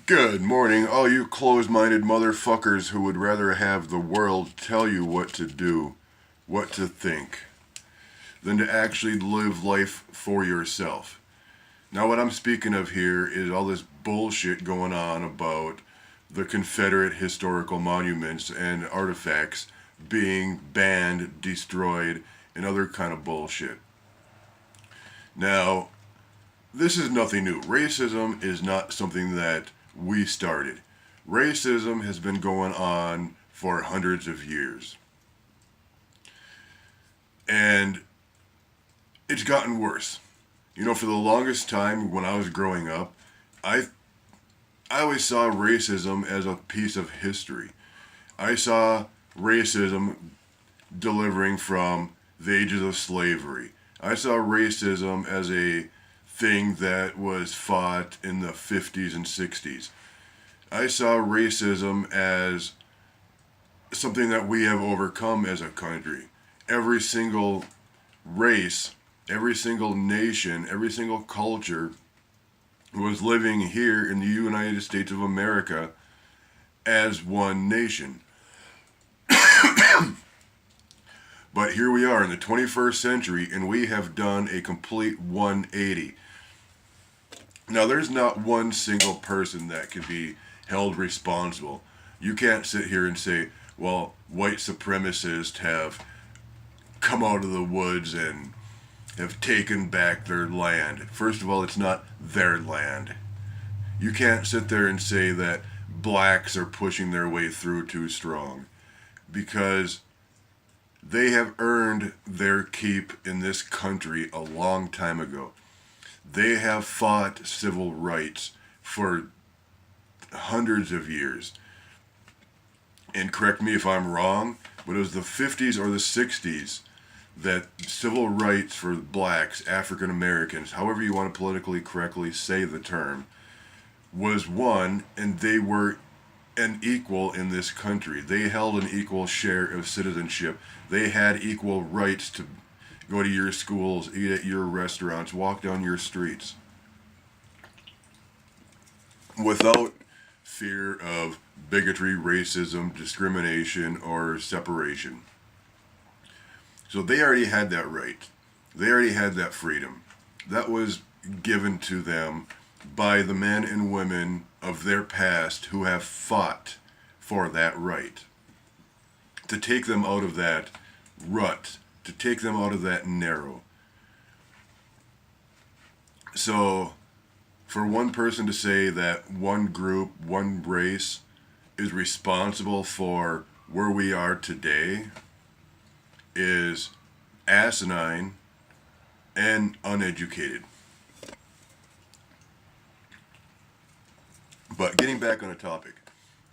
Good morning, all you closed-minded motherfuckers who would rather have the world tell you what to do, what to think, than to actually live life for yourself. Now, what I'm speaking of here is all this bullshit going on about the Confederate historical monuments and artifacts being banned, destroyed, and other kind of bullshit. Now, this is nothing new. Racism is not something that we started. Racism has been going on for hundreds of years. And it's gotten worse. You know, for the longest time when I was growing up, I I always saw racism as a piece of history. I saw racism delivering from the ages of slavery. I saw racism as a thing that was fought in the 50s and 60s. I saw racism as something that we have overcome as a country. Every single race, every single nation, every single culture was living here in the United States of America as one nation. But here we are in the 21st century, and we have done a complete 180. Now, there's not one single person that could be held responsible. You can't sit here and say, well, white supremacists have come out of the woods and have taken back their land. First of all, it's not their land. You can't sit there and say that blacks are pushing their way through too strong, because they have earned their keep in this country a long time ago. They have fought civil rights for hundreds of years. And correct me if I'm wrong, but it was the 50s or the 60s that civil rights for blacks, African Americans, however you want to politically correctly say the term, was won, and they were an equal in this country. They held an equal share of citizenship. They had equal rights to go to your schools, eat at your restaurants, walk down your streets, without fear of bigotry, racism, discrimination, or separation. So they already had that right. They already had that freedom. That was given to them by the men and women of their past who have fought for that right. To take them out of that rut, to take them out of that narrow. So, for one person to say that one group, one race is responsible for where we are today is asinine and uneducated. But getting back on the topic,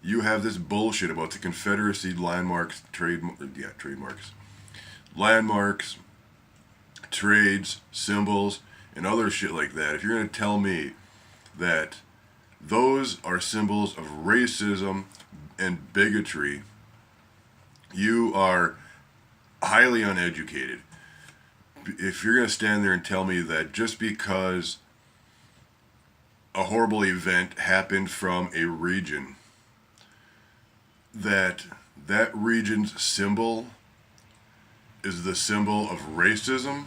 you have this bullshit about the Confederacy landmarks, trademarks, landmarks, trades, symbols, and other shit like that. If you're going to tell me that those are symbols of racism and bigotry, you are highly uneducated. If you're going to stand there and tell me that just because a horrible event happened from a region, that region's symbol is the symbol of racism,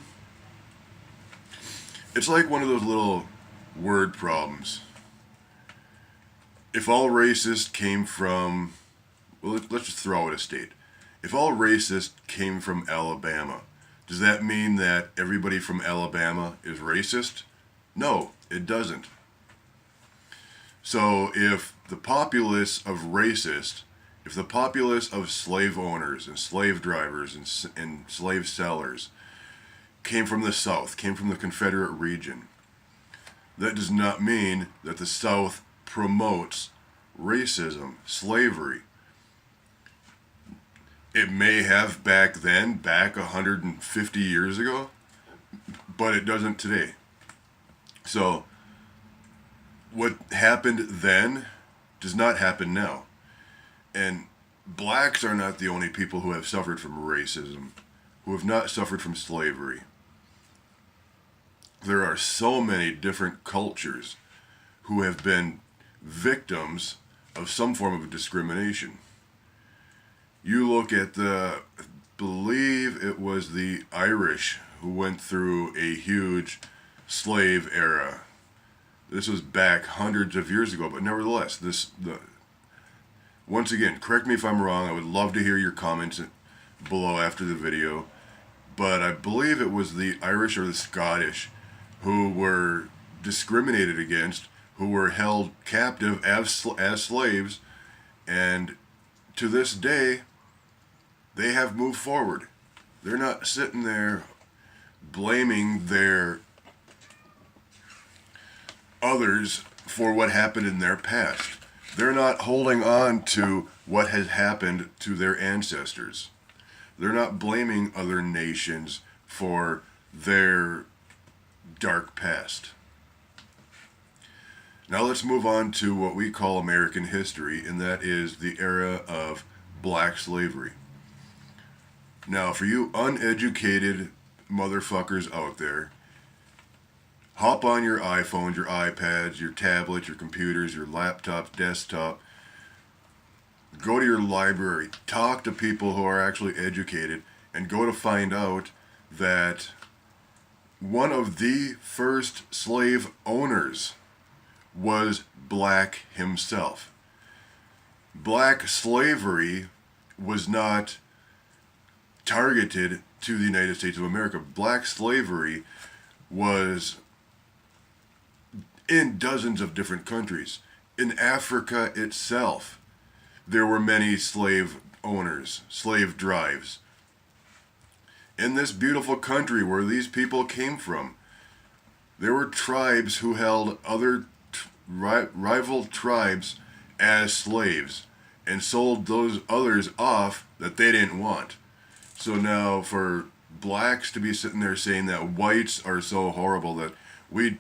it's like one of those little word problems. If all racists came from, well, let's just throw out a state. If all racists came from Alabama, does that mean that everybody from Alabama is racist? No, it doesn't. So if the populace of racists, if the populace of slave owners and slave drivers and slave sellers came from the South, came from the Confederate region, that does not mean that the South promotes racism, slavery. It may have back then, back 150 years ago, but it doesn't today. So, what happened then does not happen now. And blacks are not the only people who have suffered from racism, who have not suffered from slavery. There are so many different cultures who have been victims of some form of discrimination. You look at I believe it was the Irish who went through a huge slave era. This was back hundreds of years ago, but nevertheless, once again, correct me if I'm wrong. I would love to hear your comments below after the video. But I believe it was the Irish or the Scottish who were discriminated against, who were held captive as slaves, and to this day, they have moved forward. They're not sitting there blaming their others for what happened in their past. They're not holding on to what has happened to their ancestors. They're not blaming other nations for their dark past. Now let's move on to what we call American history, and that is the era of black slavery. Now, for you uneducated motherfuckers out there, hop on your iPhones, your iPads, your tablets, your computers, your laptops, desktop. Go to your library. Talk to people who are actually educated and go to find out that one of the first slave owners was black himself. Black slavery was not targeted to the United States of America. Black slavery was in dozens of different countries. In Africa itself, there were many slave owners, slave drives. In this beautiful country where these people came from, there were tribes who held other rival tribes as slaves and sold those others off that they didn't want. So now for blacks to be sitting there saying that whites are so horrible that we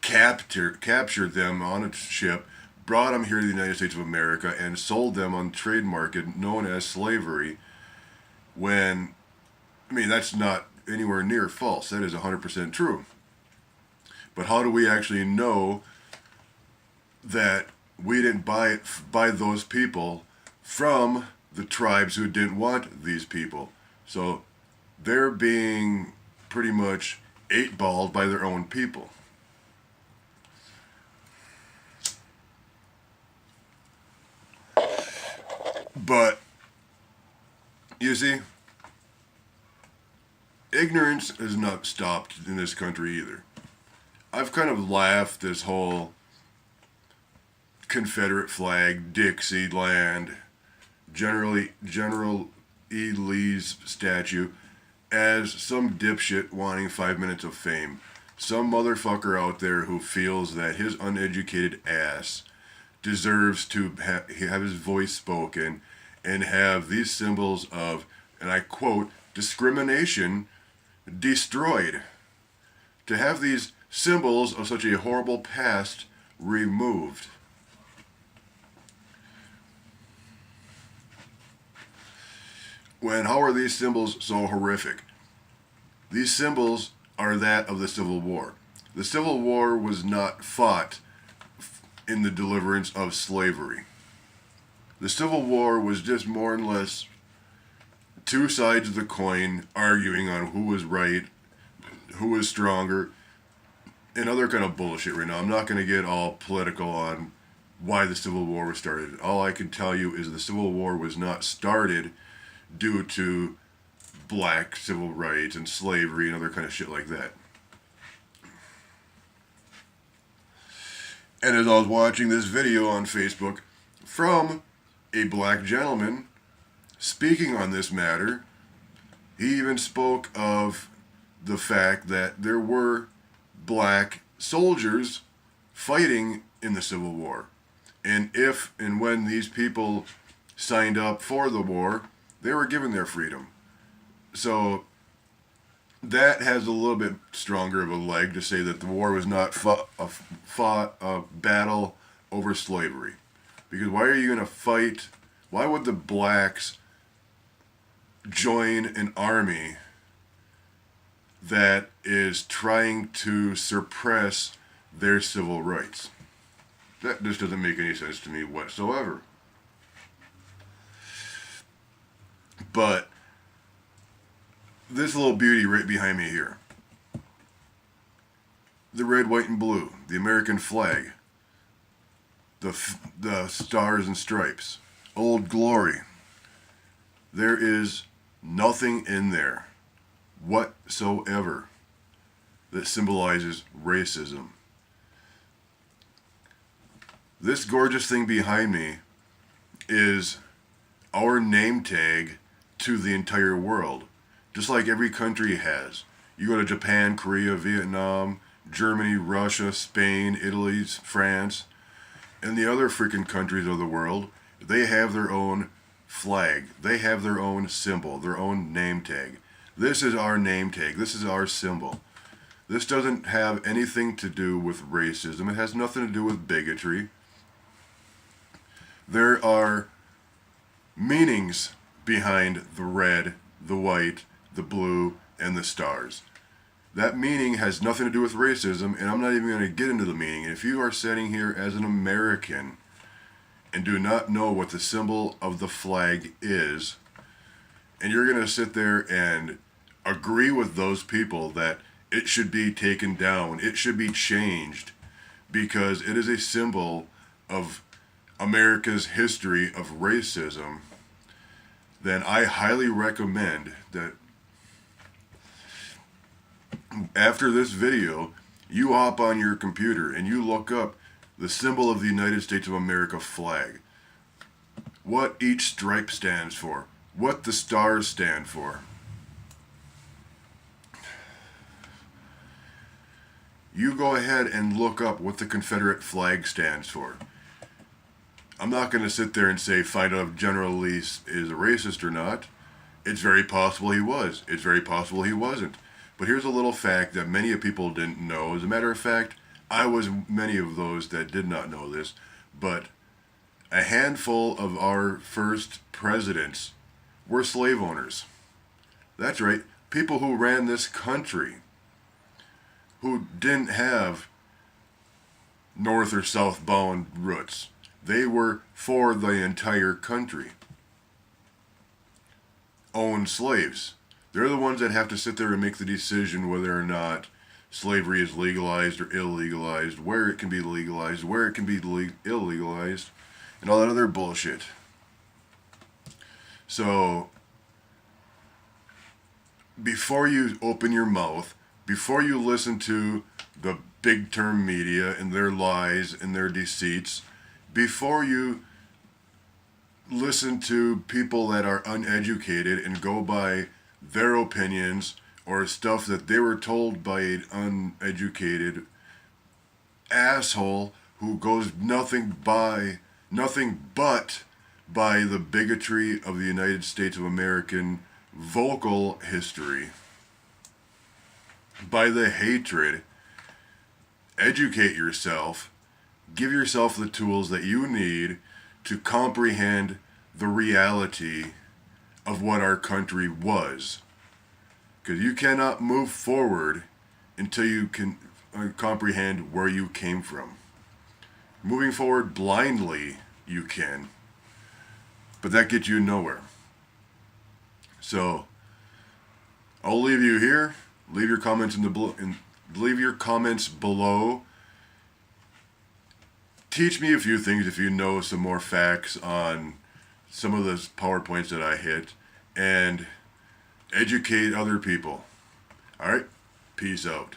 captured them on a ship, brought them here to the United States of America, and sold them on the trade market known as slavery, when, I mean, that's not anywhere near false. That is 100% true. But how do we actually know that we didn't buy those people from the tribes who didn't want these people? So they're being pretty much eight-balled by their own people. But, you see, ignorance has not stopped in this country either. I've kind of laughed this whole Confederate flag, Dixieland, General E. Lee's statue as some dipshit wanting 5 minutes of fame. Some motherfucker out there who feels that his uneducated ass deserves to have his voice spoken and have these symbols of, and I quote, discrimination destroyed. To have these symbols of such a horrible past removed. How are these symbols so horrific? These symbols are that of the Civil War. The Civil War was not fought in the deliverance of slavery. The Civil War was just more or less two sides of the coin arguing on who was right, who was stronger, and other kind of bullshit right now. I'm not going to get all political on why the Civil War was started. All I can tell you is the Civil War was not started due to black civil rights and slavery and other kind of shit like that. And as I was watching this video on Facebook from a black gentleman speaking on this matter, he even spoke of the fact that there were black soldiers fighting in the Civil War. And if and when these people signed up for the war, they were given their freedom. So that has a little bit stronger of a leg to say that the war was not fought a battle over slavery. Because why are you going to fight? Why would the blacks join an army that is trying to suppress their civil rights? That just doesn't make any sense to me whatsoever. But this little beauty right behind me here, the red, white, and blue, the American flag, the stars and stripes, Old Glory. There is nothing in there whatsoever that symbolizes racism. This gorgeous thing behind me is our name tag to the entire world, just like every country has. You go to Japan, Korea, Vietnam, Germany, Russia, Spain, Italy, France, and the other freaking countries of the world, they have their own flag. They have their own symbol, their own name tag. This is our name tag. This is our symbol. This doesn't have anything to do with racism. It has nothing to do with bigotry. There are meanings behind the red, the white, the blue, and the stars. That meaning has nothing to do with racism, and I'm not even going to get into the meaning. If you are sitting here as an American and do not know what the symbol of the flag is, and you're going to sit there and agree with those people that it should be taken down, it should be changed, because it is a symbol of America's history of racism, then I highly recommend that after this video, you hop on your computer and you look up the symbol of the United States of America flag. What each stripe stands for. What the stars stand for. You go ahead and look up what the Confederate flag stands for. I'm not going to sit there and say find out if General Lee is a racist or not. It's very possible he was. It's very possible he wasn't. But here's a little fact that many people didn't know. As a matter of fact, I was many of those that did not know this. But a handful of our first presidents were slave owners. That's right. People who ran this country, who didn't have north or southbound roots. They were for the entire country. Owned slaves. They're the ones that have to sit there and make the decision whether or not slavery is legalized or illegalized, where it can be legalized, where it can be illegalized, and all that other bullshit. So, before you open your mouth, before you listen to the big term media and their lies and their deceits, before you listen to people that are uneducated and go by their opinions or stuff that they were told by an uneducated asshole who goes nothing but by the bigotry of the United States of American vocal history, by the hatred, educate yourself, give yourself the tools that you need to comprehend the reality of what our country was. Because you cannot move forward until you can comprehend where you came from. Moving forward blindly, you can, but that gets you nowhere. So, I'll leave you here. Leave your comments leave your comments below. Teach me a few things if you know some more facts on some of those PowerPoints that I hit, and educate other people. All right, peace out.